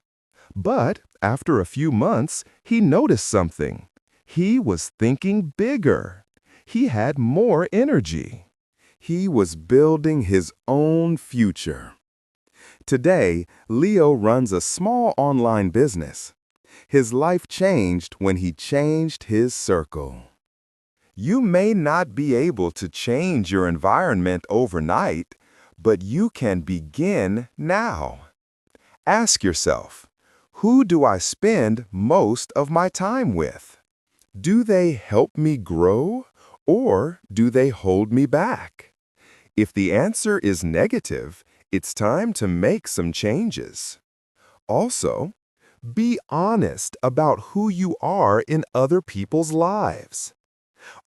But after a few months, he noticed something. He was thinking bigger. He had more energy. He was building his own future. Today, Leo runs a small online business. His life changed when he changed his circle. You may not be able to change your environment overnight, but you can begin now. Ask yourself, who do I spend most of my time with? Do they help me grow, or do they hold me back? If the answer is negative, it's time to make some changes. Also, be honest about who you are in other people's lives.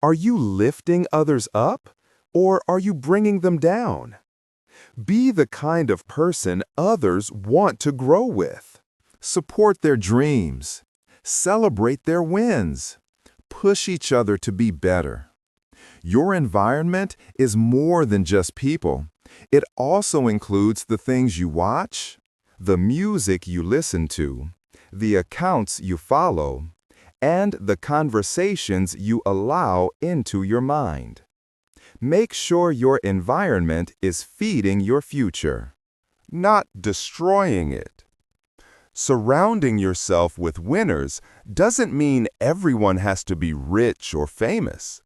Are you lifting others up, or are you bringing them down? Be the kind of person others want to grow with. Support their dreams. Celebrate their wins. Push each other to be better. Your environment is more than just people. It also includes the things you watch, the music you listen to, the accounts you follow, and the conversations you allow into your mind. Make sure your environment is feeding your future, not destroying it. Surrounding yourself with winners doesn't mean everyone has to be rich or famous.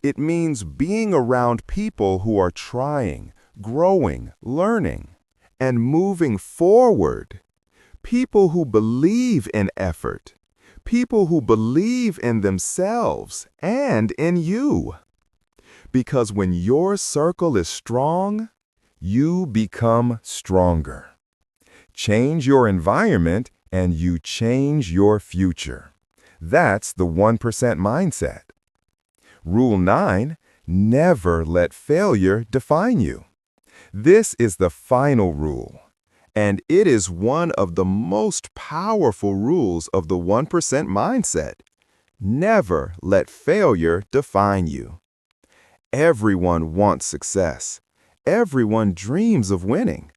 It means being around people who are trying, growing, learning, and moving forward. People who believe in effort. People who believe in themselves and in you. Because when your circle is strong, you become stronger. Change your environment and you change your future. That's the 1% mindset. Rule 9, never let failure define you. This is the final rule, and it is one of the most powerful rules of the 1% mindset. Never let failure define you. Everyone wants success. Everyone dreams of winning.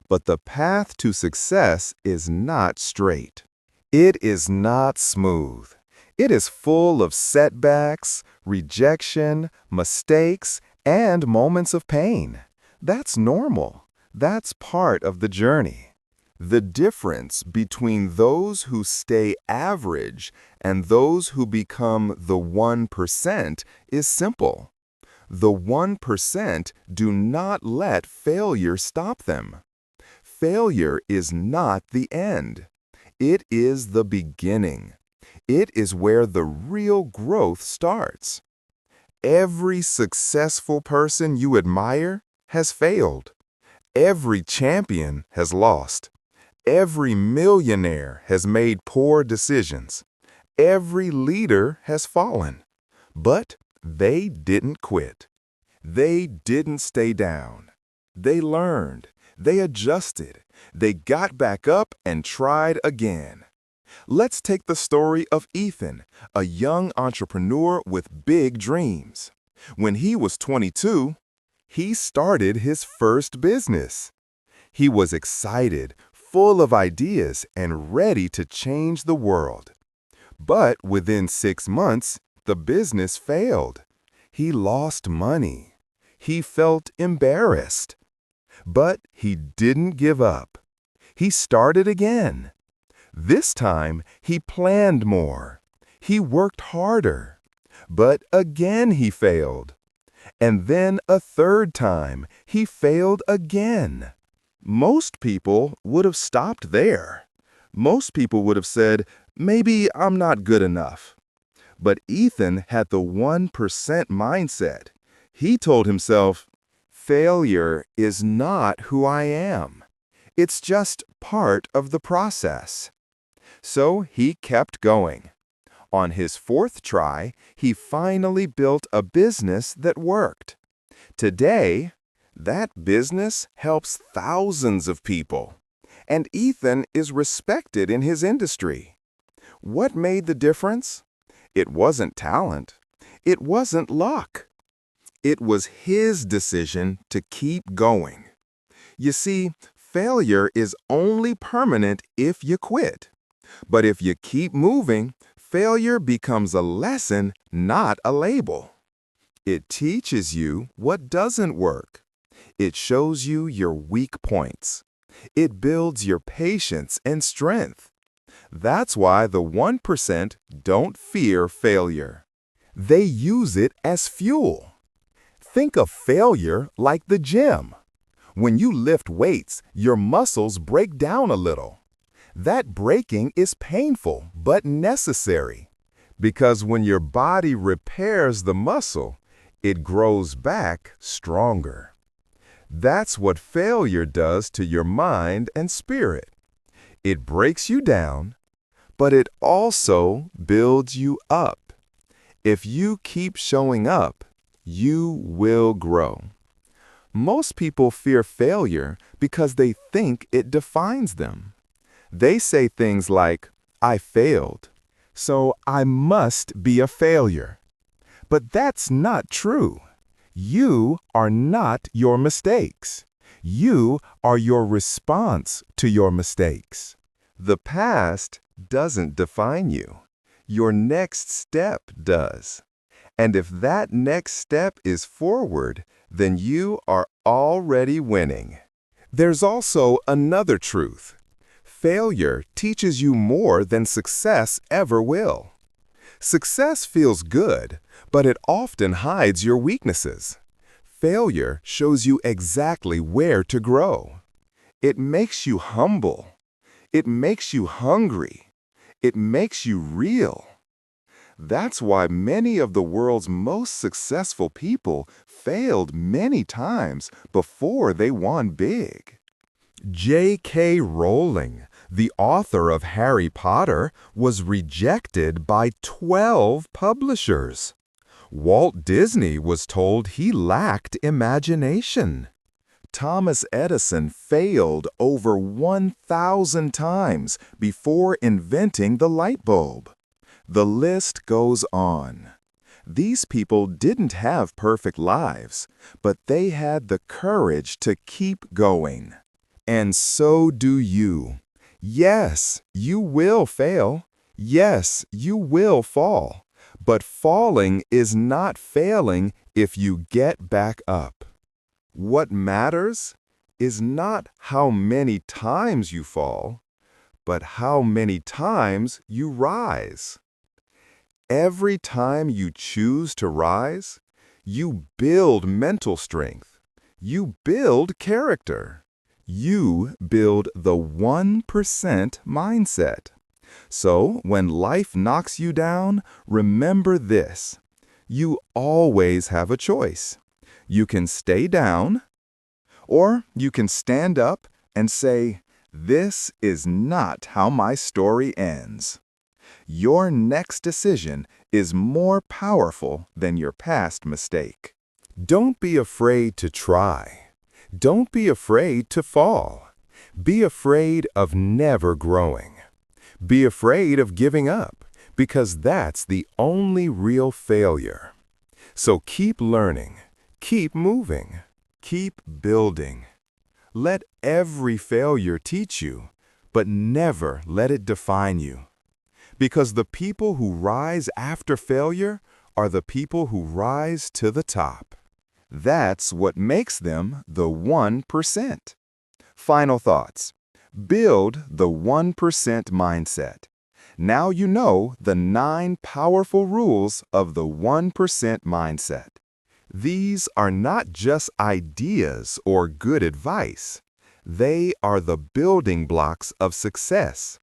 But the path to success is not straight. It is not smooth. It is full of setbacks, rejection, mistakes, and moments of pain. That's normal. That's part of the journey. The difference between those who stay average and those who become the 1% is simple. The 1% do not let failure stop them. Failure is not the end. It is the beginning. It is where the real growth starts. Every successful person you admire has failed. Every champion has lost. Every millionaire has made poor decisions. Every leader has fallen. But they didn't quit. They didn't stay down. They learned. They adjusted. They got back up and tried again. Let's take the story of Ethan, a young entrepreneur with big dreams. When he was 22, he started his first business. He was excited, full of ideas, and ready to change the world. But within 6 months, the business failed. He lost money. He felt embarrassed. But he didn't give up. He started again. This time, he planned more. He worked harder. But again he failed. And then a third time, he failed again. Most people would have stopped there. Most people would have said, maybe I'm not good enough. But Ethan had the 1% mindset. He told himself, Failure is not who I am. It's just part of the process. So he kept going. On his fourth try, he finally built a business that worked. Today, that business helps thousands of people. And Ethan is respected in his industry. What made the difference? It wasn't talent. It wasn't luck. It was his decision to keep going. You see, failure is only permanent if you quit. But if you keep moving, failure becomes a lesson, not a label. It teaches you what doesn't work. It shows you your weak points. It builds your patience and strength. That's why the 1% don't fear failure. They use it as fuel. Think of failure like the gym. When you lift weights, your muscles break down a little. That breaking is painful but necessary. Because when your body repairs the muscle, it grows back stronger. That's what failure does to your mind and spirit. It breaks you down, but it also builds you up. If you keep showing up, you will grow. Most people fear failure because they think it defines them. They say things like, "I failed, so I must be a failure." But that's not true. You are not your mistakes. You are your response to your mistakes. The past doesn't define you. Your next step does. And if that next step is forward, then you are already winning. There's also another truth. Failure teaches you more than success ever will. Success feels good, but it often hides your weaknesses. Failure shows you exactly where to grow. It makes you humble. It makes you hungry. It makes you real. That's why many of the world's most successful people failed many times before they won big. J.K. Rowling, the author of Harry Potter, was rejected by 12 publishers. Walt Disney was told he lacked imagination. Thomas Edison failed over 1,000 times before inventing the light bulb. The list goes on. These people didn't have perfect lives, but they had the courage to keep going. And so do you. Yes, you will fail. Yes, you will fall. But falling is not failing if you get back up. What matters is not how many times you fall, but how many times you rise. Every time you choose to rise, you build mental strength. You build character. You build the 1% mindset. So when life knocks you down, remember this. You always have a choice. You can stay down, or you can stand up and say, "This is not how my story ends." Your next decision is more powerful than your past mistake. Don't be afraid to try. Don't be afraid to fall. Be afraid of never growing. Be afraid of giving up, because that's the only real failure. So keep learning, keep moving, keep building. Let every failure teach you, but never let it define you. Because the people who rise after failure are the people who rise to the top. That's what makes them the 1%. Final thoughts. Build the 1% mindset. Now you know the 9 powerful rules of the 1% mindset. These are not just ideas or good advice. They are the building blocks of success.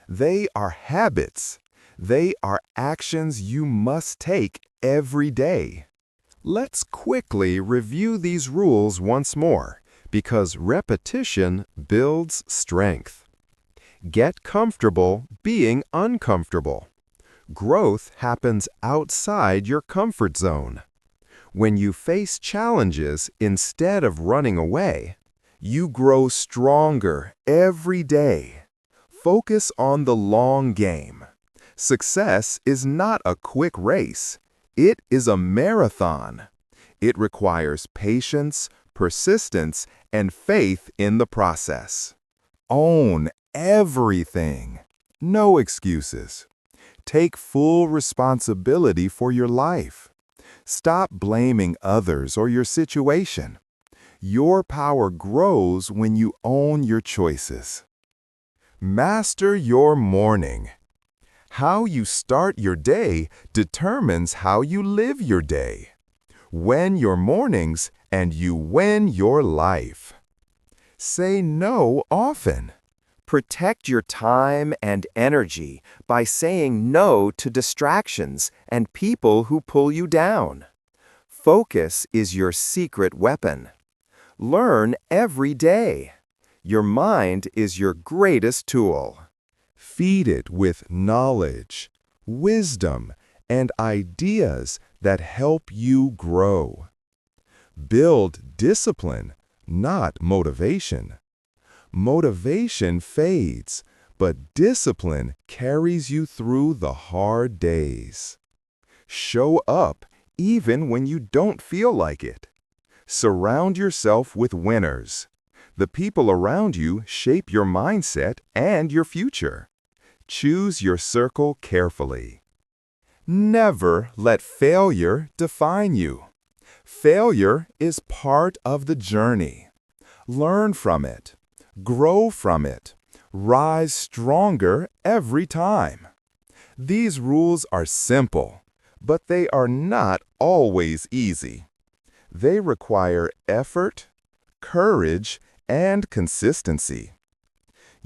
They are habits. They are actions you must take every day. Let's quickly review these rules once more, because repetition builds strength. Get comfortable being uncomfortable. Growth happens outside your comfort zone. When you face challenges instead of running away, you grow stronger every day. Focus on the long game. Success is not a quick race. It is a marathon. It requires patience, persistence, and faith in the process. Own everything. No excuses. Take full responsibility for your life. Stop blaming others or your situation. Your power grows when you own your choices. Master your morning. How you start your day determines how you live your day. Win your mornings and you win your life. Say no often. Protect your time and energy by saying no to distractions and people who pull you down. Focus is your secret weapon. Learn every day. Your mind is your greatest tool. Feed it with knowledge, wisdom, and ideas that help you grow. Build discipline, not motivation. Motivation fades, but discipline carries you through the hard days. Show up even when you don't feel like it. Surround yourself with winners. The people around you shape your mindset and your future. Choose your circle carefully. Never let failure define you. Failure is part of the journey. Learn from it. Grow from it. Rise stronger every time. These rules are simple, but they are not always easy. They require effort, courage, and consistency.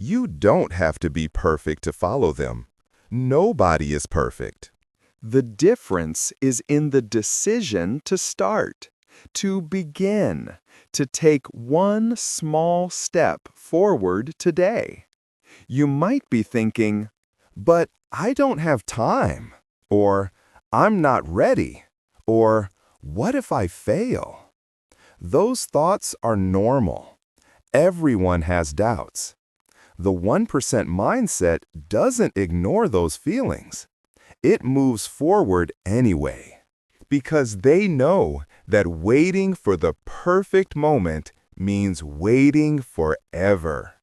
You don't have to be perfect to follow them. Nobody is perfect. The difference is in the decision to start, to begin, to take one small step forward today. You might be thinking, but I don't have time, or I'm not ready, or what if I fail? Those thoughts are normal. Everyone has doubts. The 1% mindset doesn't ignore those feelings. It moves forward anyway, because they know that waiting for the perfect moment means waiting forever.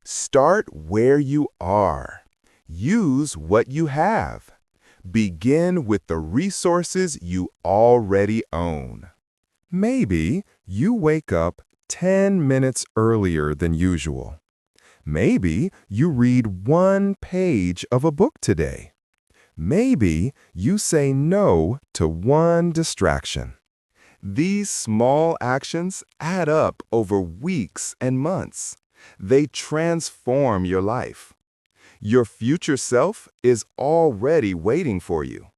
Start where you are. Use what you have. Begin with the resources you already own. Maybe you wake up 10 minutes earlier than usual. Maybe you read one page of a book today. Maybe you say no to one distraction. These small actions add up over weeks and months. They transform your life. Your future self is already waiting for you.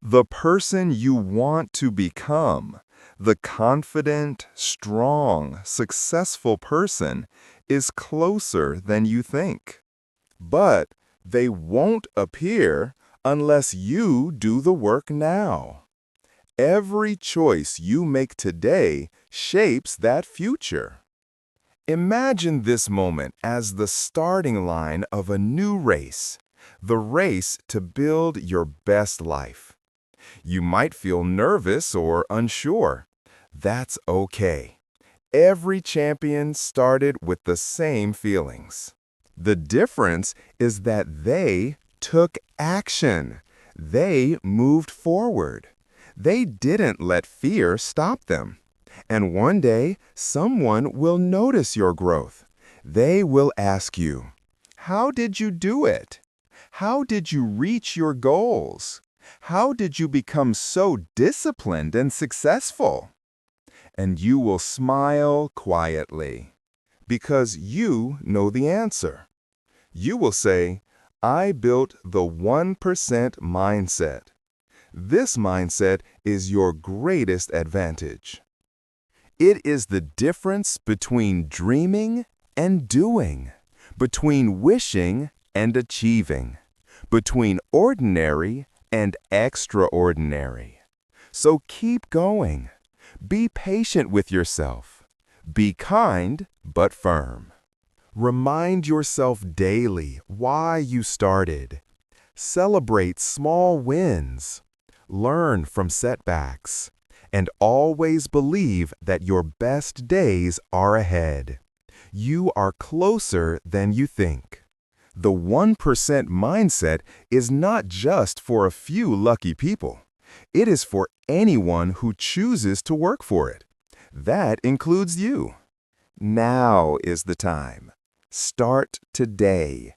The person you want to become, the confident, strong, successful person, is closer than you think. But they won't appear unless you do the work now. Every choice you make today shapes that future. Imagine this moment as the starting line of a new race, the race to build your best life. You might feel nervous or unsure. That's okay. Every champion started with the same feelings. The difference is that they took action. They moved forward. They didn't let fear stop them. And one day, someone will notice your growth. They will ask you, "How did you do it? How did you reach your goals? How did you become so disciplined and successful?" And you will smile quietly, because you know the answer. You will say, "I built the 1% mindset." This mindset is your greatest advantage. It is the difference between dreaming and doing, between wishing and achieving, between ordinary and extraordinary. So keep going. Be patient with yourself. Be kind but firm. Remind yourself daily why you started. Celebrate small wins. Learn from setbacks. And always believe that your best days are ahead. You are closer than you think. The 1% mindset is not just for a few lucky people. It is for anyone who chooses to work for it. That includes you. Now is the time. Start today.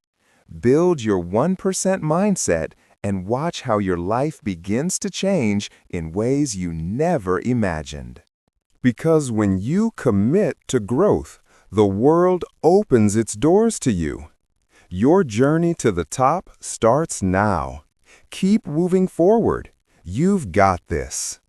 Build your 1% mindset and watch how your life begins to change in ways you never imagined. Because when you commit to growth, the world opens its doors to you. Your journey to the top starts now. Keep moving forward. You've got this.